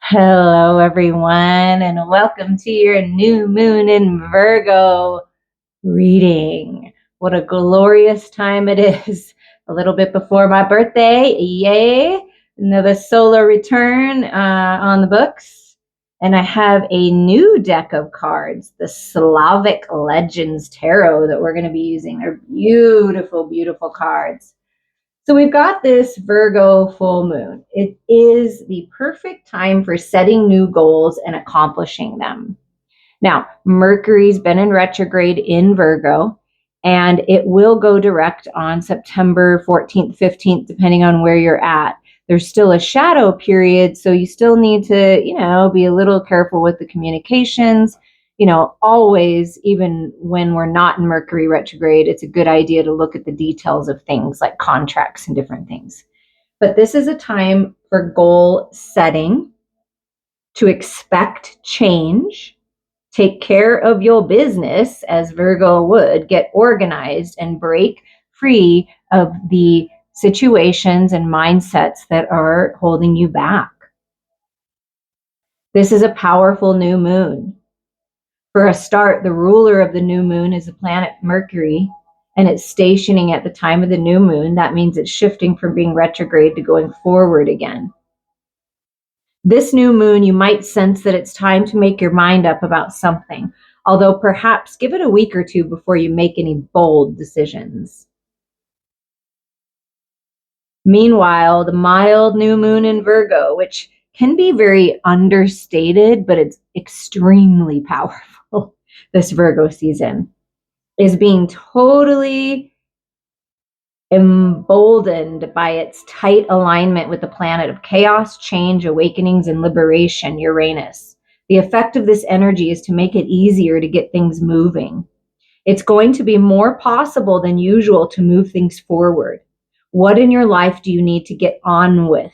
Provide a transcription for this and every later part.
Hello, everyone, and welcome to your new moon in Virgo reading. What a glorious time it is. A little bit before my birthday. Yay. Another solar return on the books. And I have a new deck of cards, the Slavic Legends Tarot, that we're going to be using. They're beautiful, beautiful cards. So we've got this Virgo full moon. It is the perfect time for setting new goals and accomplishing them. Now, Mercury's been in retrograde in Virgo, and it will go direct on September 14th, 15th, depending on where you're at. There's still a shadow period, so you still need to, be a little careful with the communications. Always, even when we're not in Mercury retrograde, it's a good idea to look at the details of things like contracts and different things. But this is a time for goal setting, to expect change, take care of your business as Virgo would, get organized and break free of the situations and mindsets that are holding you back. This is a powerful new moon. For a start, the ruler of the new moon is the planet Mercury, and it's stationing at the time of the new moon. That means it's shifting from being retrograde to going forward again. This new moon, you might sense that it's time to make your mind up about something, although perhaps give it a week or two before you make any bold decisions. Meanwhile, the mild new moon in Virgo, which can be very understated, but it's extremely powerful this Virgo season, is being totally emboldened by its tight alignment with the planet of chaos, change, awakenings, and liberation, Uranus. The effect of this energy is to make it easier to get things moving. It's going to be more possible than usual to move things forward. What in your life do you need to get on with?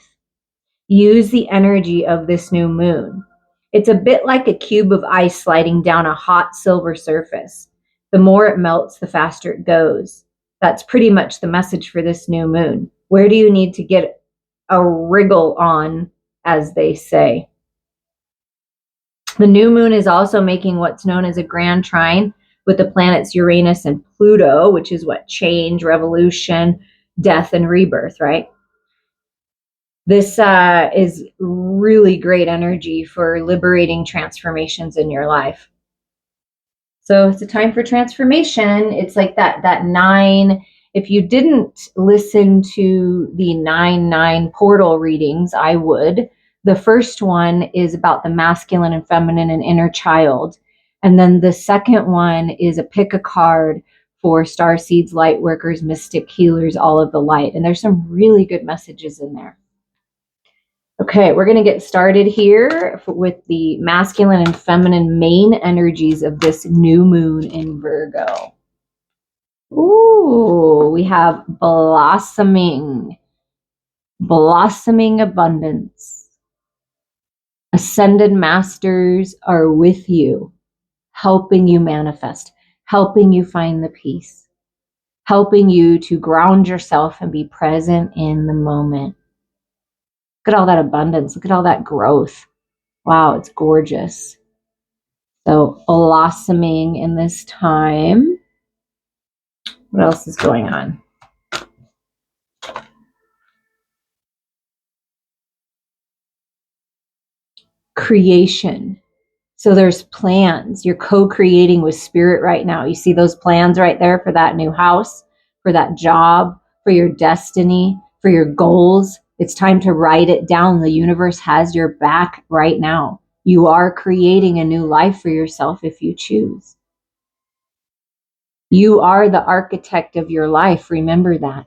Use the energy of this new moon. It's a bit like a cube of ice sliding down a hot silver surface. The more it melts, the faster it goes. That's pretty much the message for this new moon. Where do you need to get a wriggle on, as they say? The new moon is also making what's known as a grand trine with the planets Uranus and Pluto, which is what? Change, revolution, death, and rebirth, right? This is really great energy for liberating transformations in your life. So it's a time for transformation. It's like that 9. If you didn't listen to the 9/9 portal readings, I would. The first one is about the masculine and feminine and inner child. And then the second one is a pick a card for star seeds, light workers, mystic healers, all of the light. And there's some really good messages in there. Okay, we're going to get started here with the masculine and feminine main energies of this new moon in Virgo. Ooh, we have blossoming abundance. Ascended masters are with you, helping you manifest, helping you find the peace, helping you to ground yourself and be present in the moment. Look at all that abundance. Look at all that growth. Wow, it's gorgeous. So blossoming in this time. What else is going on? Creation. So there's plans. You're co-creating with spirit right now. You see those plans right there for that new house, for that job, for your destiny, for your goals. It's time to write it down. The universe has your back right now. You are creating a new life for yourself if you choose. You are the architect of your life. Remember that.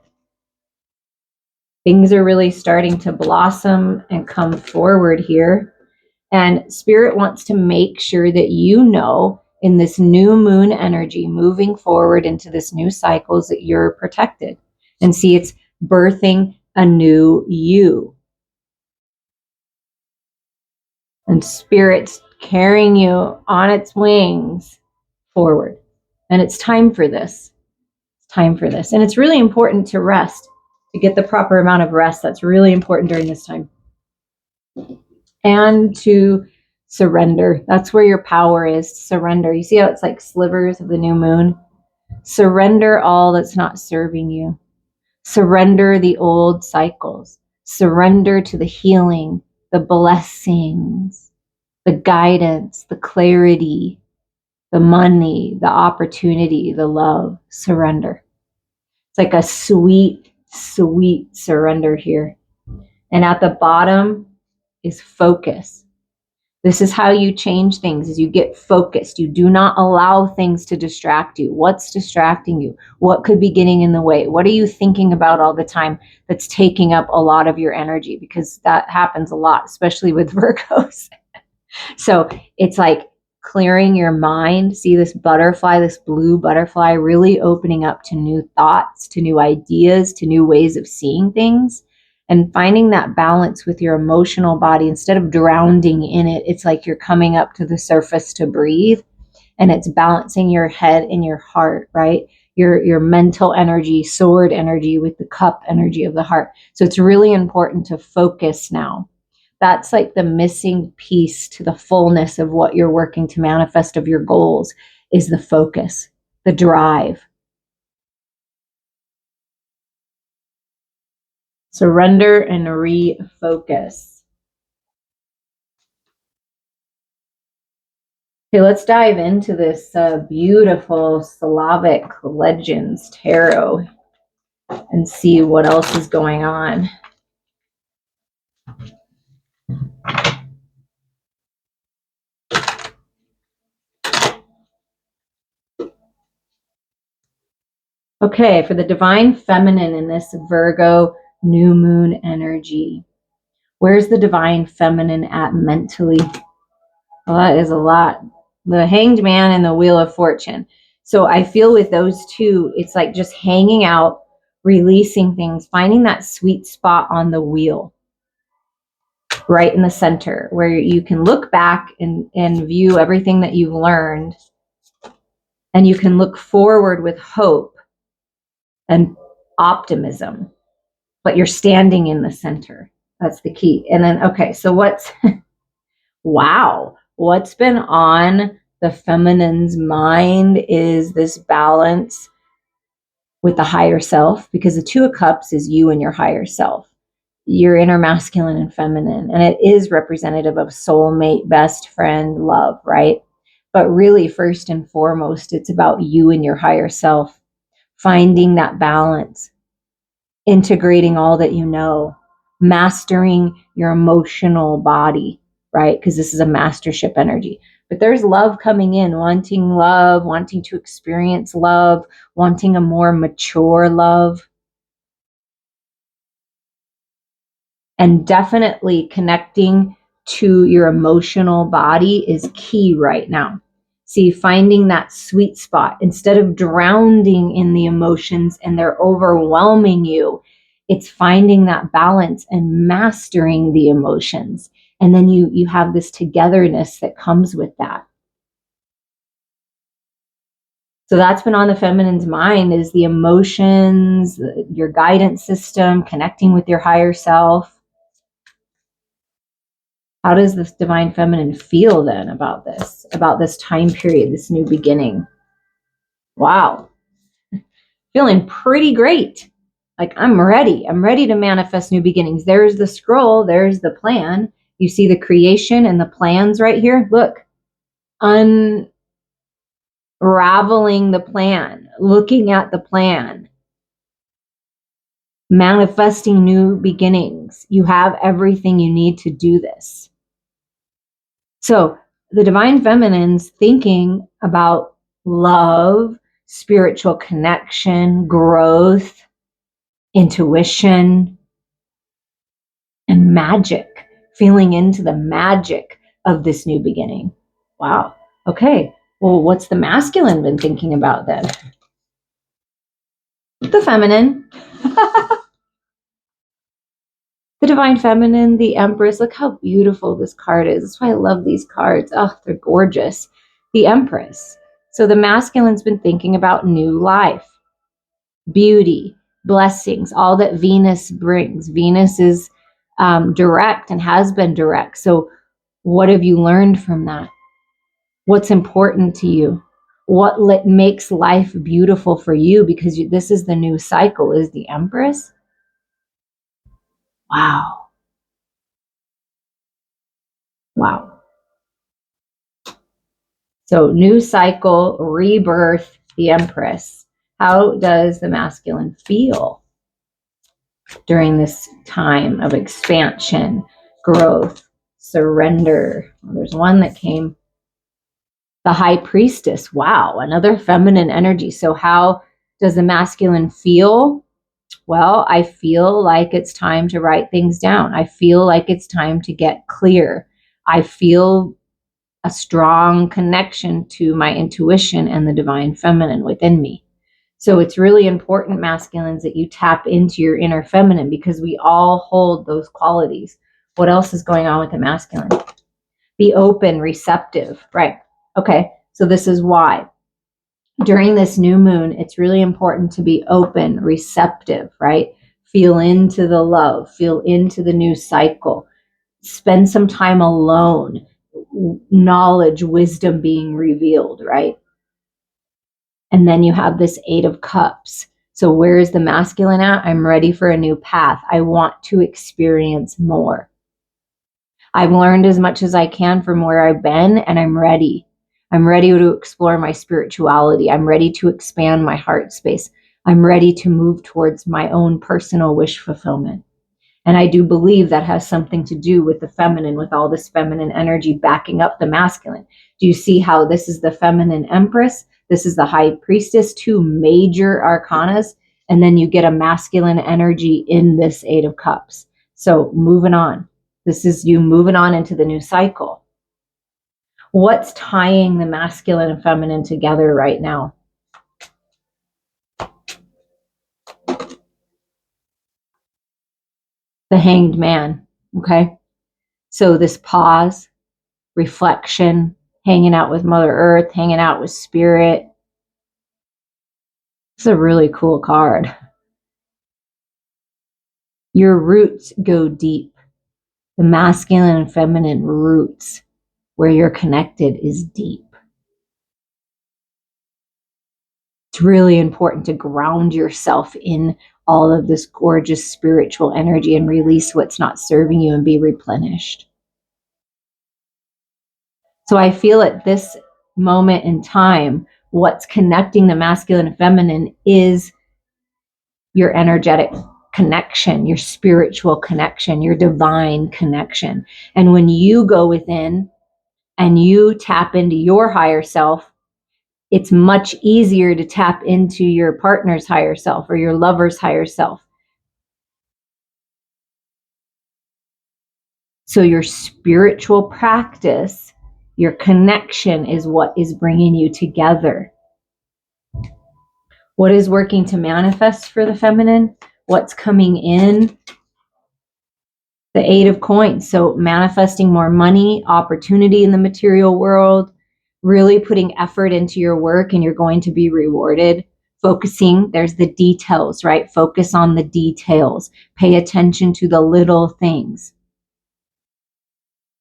Things are really starting to blossom and come forward here. And Spirit wants to make sure that you know in this new moon energy moving forward into this new cycles that you're protected. And see, it's birthing a new you. And Spirit's carrying you on its wings forward. And it's time for this. It's time for this. And it's really important to rest, to get the proper amount of rest. That's really important during this time. and to surrender. That's where your power is. Surrender. You see how it's like slivers of the new moon? Surrender all that's not serving you. Surrender the old cycles. Surrender to the healing, the blessings, the guidance, the clarity, the money, the opportunity, the love. Surrender. It's like a sweet, sweet surrender here. And at the bottom is focus. This is how you change things, is you get focused. You do not allow things to distract you. What's distracting you? What could be getting in the way? What are you thinking about all the time that's taking up a lot of your energy? Because that happens a lot, especially with Virgos. So it's like clearing your mind. See this butterfly, this blue butterfly, really opening up to new thoughts, to new ideas, to new ways of seeing things, and finding that balance with your emotional body. Instead of drowning in it, it's like you're coming up to the surface to breathe, and it's balancing your head and your heart, right? Your mental energy, sword energy with the cup energy of the heart. So it's really important to focus now. That's like the missing piece to the fullness of what you're working to manifest of your goals, is the focus, the drive. Surrender and refocus. Okay, let's dive into this beautiful Slavic Legends Tarot and see what else is going on. Okay, for the divine feminine in this Virgo new moon energy, where's the divine feminine at mentally? Well, that is a lot. The Hanged Man and the Wheel of Fortune. So I feel with those two, it's like just hanging out, releasing things, finding that sweet spot on the wheel, right in the center, where you can look back and view everything that you've learned, and you can look forward with hope and optimism, but you're standing in the center. That's the key. And then, okay, so what's, wow, what's been on the feminine's mind is this balance with the higher self, because the Two of Cups is you and your higher self, your inner masculine and feminine, and it is representative of soulmate, best friend, love, right? But really, first and foremost, it's about you and your higher self, finding that balance, integrating all that you know, mastering your emotional body, right? Because this is a mastership energy. But there's love coming in, wanting love, wanting to experience love, wanting a more mature love. And definitely connecting to your emotional body is key right now. See, finding that sweet spot instead of drowning in the emotions and they're overwhelming you, it's finding that balance and mastering the emotions. And then you have this togetherness that comes with that. So that's been on the feminine's mind, is the emotions, your guidance system, connecting with your higher self. How does this divine feminine feel then about this time period, this new beginning? Wow. Feeling pretty great. Like, I'm ready to manifest new beginnings. There's the scroll, there's the plan. You see the creation and the plans right here. Look, unraveling the plan, looking at the plan, manifesting new beginnings. You have everything you need to do this. So the divine feminine's thinking about love, spiritual connection, growth, intuition, and magic, feeling into the magic of this new beginning. Wow. Okay. Well, what's the masculine been thinking about then? The feminine. The divine feminine, the Empress. Look how beautiful this card is. That's why I love these cards. Oh, they're gorgeous. The Empress. So the masculine's been thinking about new life, beauty, blessings, all that Venus brings. Venus is direct and has been direct. So what have you learned from that? What's important to you? What makes life beautiful for you? Because this is the new cycle, is the Empress. Wow. Wow. So new cycle, rebirth, the Empress. How does the masculine feel during this time of expansion, growth, surrender? Well, there's one that came, the High Priestess. Wow, another feminine energy. So how does the masculine feel? Well, I feel like it's time to write things down. I feel like it's time to get clear. I feel a strong connection to my intuition and the divine feminine within me. So it's really important, masculines, that you tap into your inner feminine, because we all hold those qualities. What else is going on with the masculine? Be open, receptive, right? Okay, so this is why. During this new moon, it's really important to be open, receptive, right? Feel into the love, feel into the new cycle. Spend some time alone, knowledge, wisdom being revealed, right? And then you have this Eight of Cups. So where is the masculine at? I'm ready for a new path. I want to experience more. I've learned as much as I can from where I've been, and I'm ready. I'm ready to explore my spirituality. I'm ready to expand my heart space. I'm ready to move towards my own personal wish fulfillment. And I do believe that has something to do with the feminine, with all this feminine energy backing up the masculine. Do you see how this is the feminine Empress? This is the High Priestess, two major arcanas. And then you get a masculine energy in this Eight of Cups. So moving on. This is you moving on into the new cycle. What's tying the masculine and feminine together right now? The Hanged Man. Okay. So this pause, reflection, hanging out with Mother Earth, hanging out with Spirit. It's a really cool card. Your roots go deep. The masculine and feminine roots, where you're connected, is deep. It's really important to ground yourself in all of this gorgeous spiritual energy and release what's not serving you and be replenished. So I feel at this moment in time, what's connecting the masculine and feminine is your energetic connection, your spiritual connection, your divine connection. And when you go within and you tap into your higher self, it's much easier to tap into your partner's higher self or your lover's higher self. So your spiritual practice, your connection is what is bringing you together. What is working to manifest for the feminine? What's coming in? The Eight of Coins. So manifesting more money, opportunity in the material world, really putting effort into your work, and you're going to be rewarded. Focusing, there's the details, right? Focus on the details. Pay attention to the little things.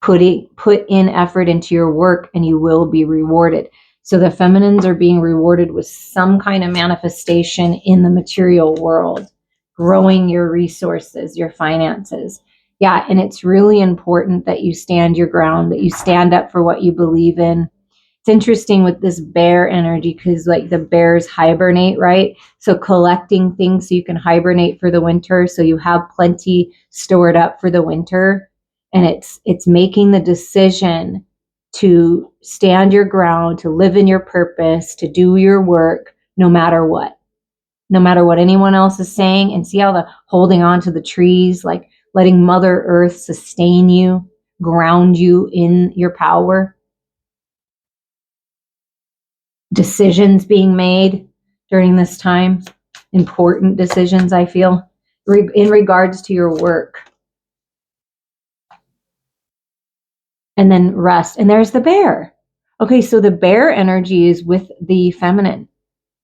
Put in effort into your work and you will be rewarded. So the feminines are being rewarded with some kind of manifestation in the material world, growing your resources, your finances. Yeah, and it's really important that you stand your ground, that you stand up for what you believe in. It's interesting with this bear energy because like the bears hibernate, right? So collecting things so you can hibernate for the winter, so you have plenty stored up for the winter. And it's making the decision to stand your ground, to live in your purpose, to do your work, no matter what anyone else is saying. And see how the holding on to the trees, like letting Mother Earth sustain you, ground you in your power. Decisions being made during this time, important decisions, I feel, in regards to your work. And then rest. And there's the bear. Okay, so the bear energy is with the feminine.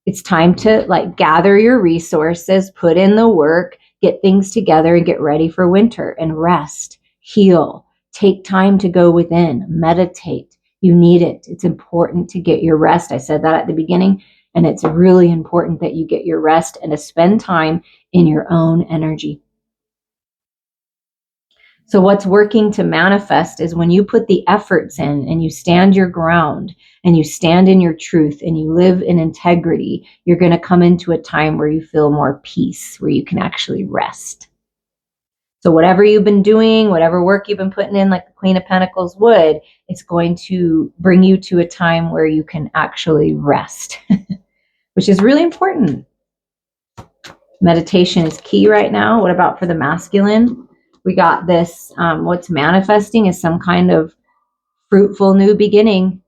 It's time to like gather your resources, put in the work, get things together and get ready for winter and rest, heal, take time to go within, meditate. You need it. It's important to get your rest. I said that at the beginning, and it's really important that you get your rest and to spend time in your own energy. So what's working to manifest is when you put the efforts in and you stand your ground and you stand in your truth and you live in integrity, you're going to come into a time where you feel more peace, where you can actually rest. So whatever you've been doing, whatever work you've been putting in, like the Queen of Pentacles would, it's going to bring you to a time where you can actually rest, which is really important. Meditation is key right now. What about for the masculine? We got this, what's manifesting is some kind of fruitful new beginning,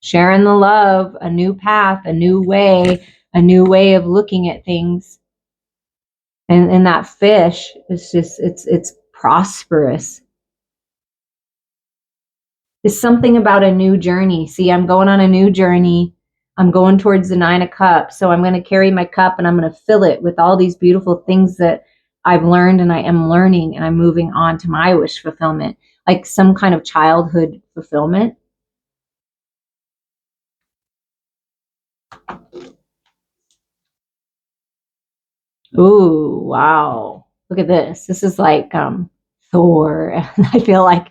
sharing the love, a new path, a new way of looking at things. And that fish is just, it's prosperous. It's something about a new journey. See, I'm going on a new journey. I'm going towards the 9 of Cups. So I'm going to carry my cup and I'm going to fill it with all these beautiful things that I've learned and I am learning, and I'm moving on to my wish fulfillment, like some kind of childhood fulfillment. Ooh, wow. Look at this. This is like Thor. I feel like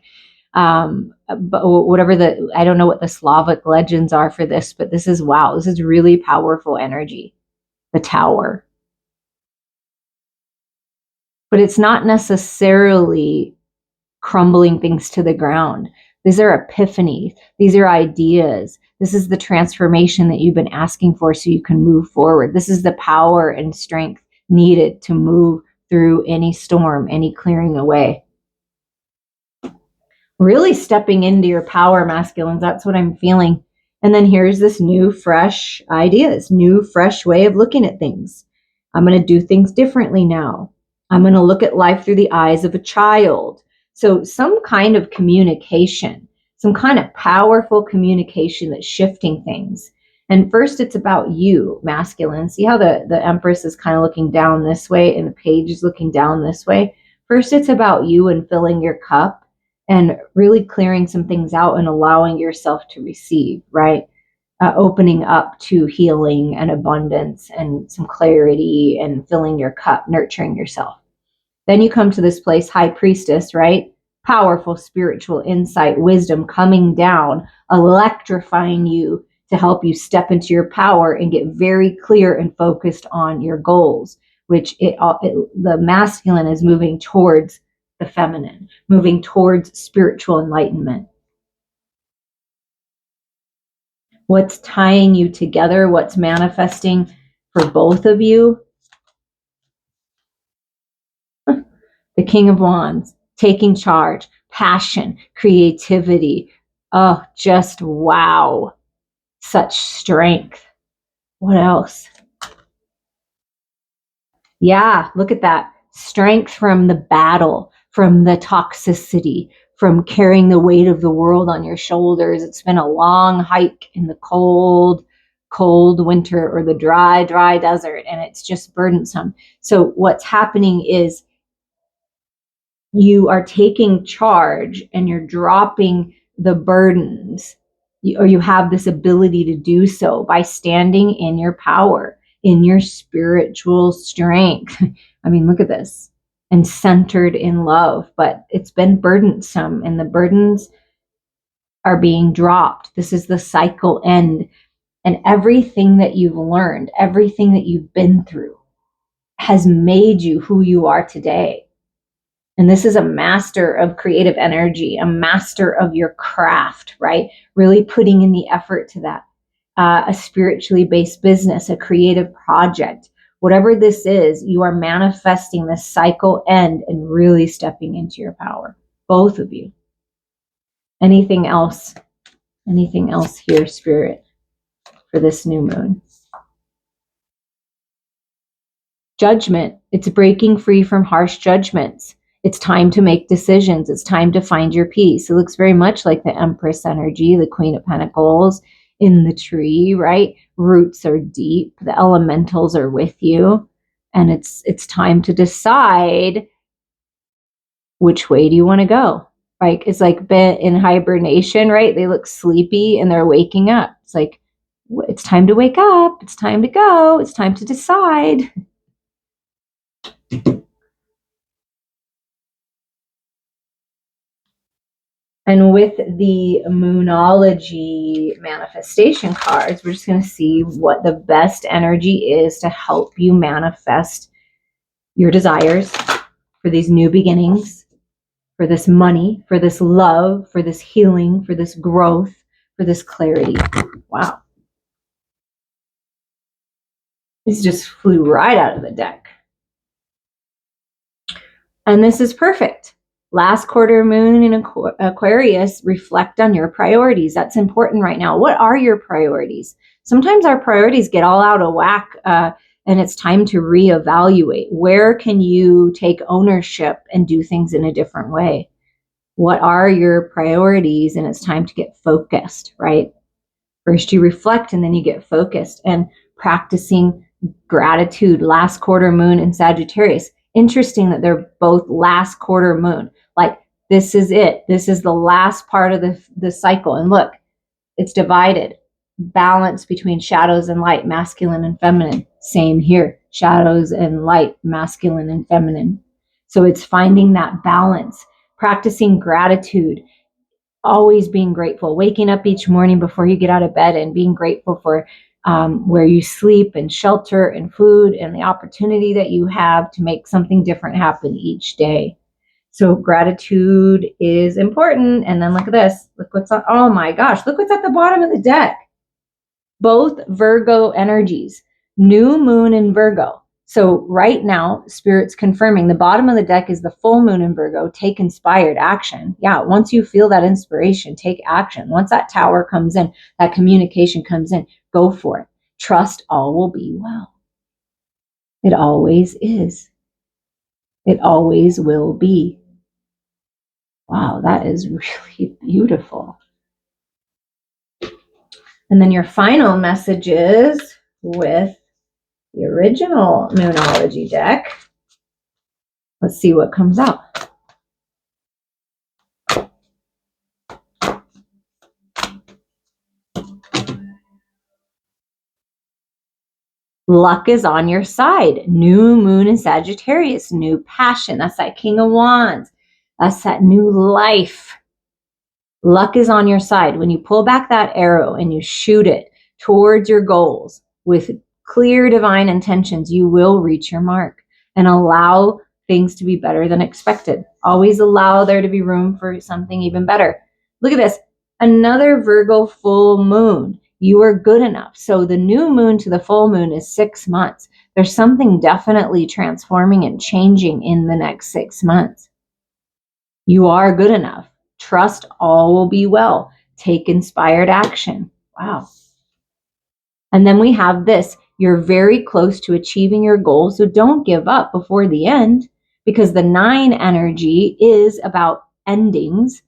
but whatever I don't know what the Slavic legends are for this, but this is, wow, this is really powerful energy. The Tower. But it's not necessarily crumbling things to the ground. These are epiphanies. These are ideas. This is the transformation that you've been asking for so you can move forward. This is the power and strength needed to move through any storm, any clearing away. Really stepping into your power, masculines. That's what I'm feeling. And then here's this new, fresh idea, this new, fresh way of looking at things. I'm going to do things differently now. I'm going to look at life through the eyes of a child. So some kind of communication, some kind of powerful communication that's shifting things. And first, it's about you, masculine. See how the Empress is kind of looking down this way and the page is looking down this way? First, it's about you and filling your cup and really clearing some things out and allowing yourself to receive, right? Opening up to healing and abundance and some clarity and filling your cup, nurturing yourself. Then you come to this place, High Priestess, right? Powerful spiritual insight, wisdom coming down, electrifying you to help you step into your power and get very clear and focused on your goals, which the masculine is moving towards the feminine, moving towards spiritual enlightenment. What's tying you together? What's manifesting for both of you? The King of Wands, taking charge, passion, creativity. Oh, just wow. Such strength. What else? Yeah, look at that. Strength from the battle, from the toxicity, from carrying the weight of the world on your shoulders. It's been a long hike in the cold winter, or the dry desert, and it's just burdensome. So what's happening is you are taking charge and you're dropping the burdens, or you have this ability to do so by standing in your power, in your spiritual strength. I mean, look at this. And centered in love, but it's been burdensome and the burdens are being dropped. This is the cycle end. And everything that you've learned, everything that you've been through has made you who you are today. And this is a master of creative energy, a master of your craft, right? Really putting in the effort to that. A spiritually based business, a creative project, whatever this is, you are manifesting this cycle end and really stepping into your power, both of you. Anything else? Anything else here, Spirit, for this new moon? Judgment. It's breaking free from harsh judgments. It's time to make decisions. It's time to find your peace. It looks very much like the Empress energy, the Queen of Pentacles in the tree, right? Roots are deep. The elementals are with you. And it's time to decide which way do you want to go. Like, it's like been in hibernation, right? They look sleepy and they're waking up. It's like, it's time to wake up. It's time to go. It's time to decide. And with the Moonology manifestation cards, we're just going to see what the best energy is to help you manifest your desires for these new beginnings, for this money, for this love, for this healing, for this growth, for this clarity. Wow. These just flew right out of the deck. And this is perfect. Last quarter moon in Aquarius, reflect on your priorities. That's important right now. What are your priorities? Sometimes our priorities get all out of whack, and it's time to reevaluate. Where can you take ownership and do things in a different way? What are your priorities? And it's time to get focused, right? First you reflect and then you get focused. And practicing gratitude, last quarter moon in Sagittarius. Interesting that they're both last quarter moon. Like, this is it. This is the last part of the cycle. And look, it's divided. Balance between shadows and light, masculine and feminine. Same here. Shadows and light, masculine and feminine. So it's finding that balance, practicing gratitude, always being grateful, waking up each morning before you get out of bed and being grateful for where you sleep and shelter and food and the opportunity that you have to make something different happen each day. So gratitude is important. And then look at this. Look what's on. Oh my gosh. Look what's at the bottom of the deck. Both Virgo energies. New moon in Virgo. So right now, Spirit's confirming the bottom of the deck is the full moon in Virgo. Take inspired action. Yeah, once you feel that inspiration, take action. Once that tower comes in, that communication comes in, go for it. Trust all will be well. It always is. It always will be. Wow, that is really beautiful. And then your final messages with the original Moonology deck. Let's see what comes out. Luck is on your side. New moon in Sagittarius, new passion. That's that King of Wands. That's that new life. Luck is on your side. When you pull back that arrow and you shoot it towards your goals with clear divine intentions, you will reach your mark and allow things to be better than expected. Always allow there to be room for something even better. Look at this. Another Virgo full moon. You are good enough. So the new moon to the full moon is 6 months. There's something definitely transforming and changing in the next 6 months. You are good enough. Trust all will be well. Take inspired action. Wow. And then we have this. You're very close to achieving your goal, so don't give up before the end, because the 9 energy is about endings.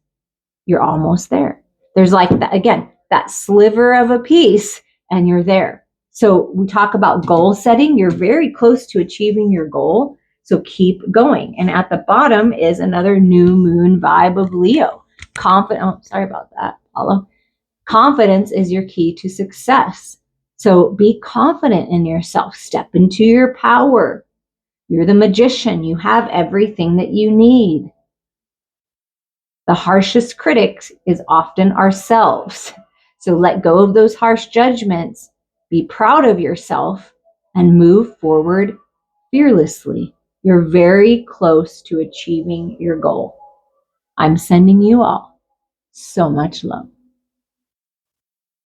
You're almost there. There's like that, again, that sliver of a piece, and you're there. So we talk about goal setting. You're very close to achieving your goal, so keep going. And at the bottom is another new moon vibe of Leo. Oh, sorry about that, Paula. Confidence is your key to success. So be confident in yourself. Step into your power. You're the magician. You have everything that you need. The harshest critic is often ourselves. So let go of those harsh judgments. Be proud of yourself and move forward fearlessly. You're very close to achieving your goal. I'm sending you all so much love.